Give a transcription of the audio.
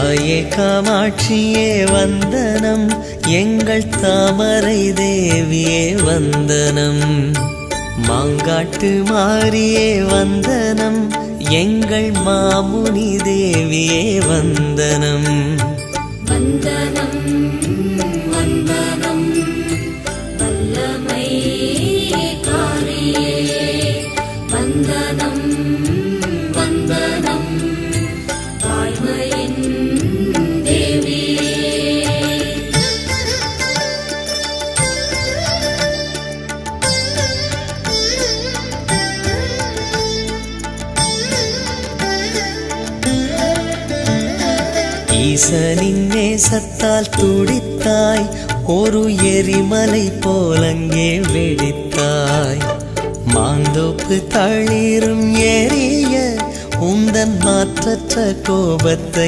தாயே காமாட்சியே வந்தனம், எங்கள் தாமரை தேவியே வந்தனம். மாங்காட்டு மாரியே வந்தனம், எங்கள் மாமுனி தேவியே வந்தனம். வந்தனம் வந்தனம் வல்லமை காரியே, வந்தனம் வந்தனம் வாய்மையின் தேவியே. ஈசனின் நேசத்தால் துடித்தாய், ஒரு எரிமலை போலங்கே வெடித்தாய். மாந்தோப்பு தளிரும் எரிய உந்தன் மாற்றற்ற கோபத்தை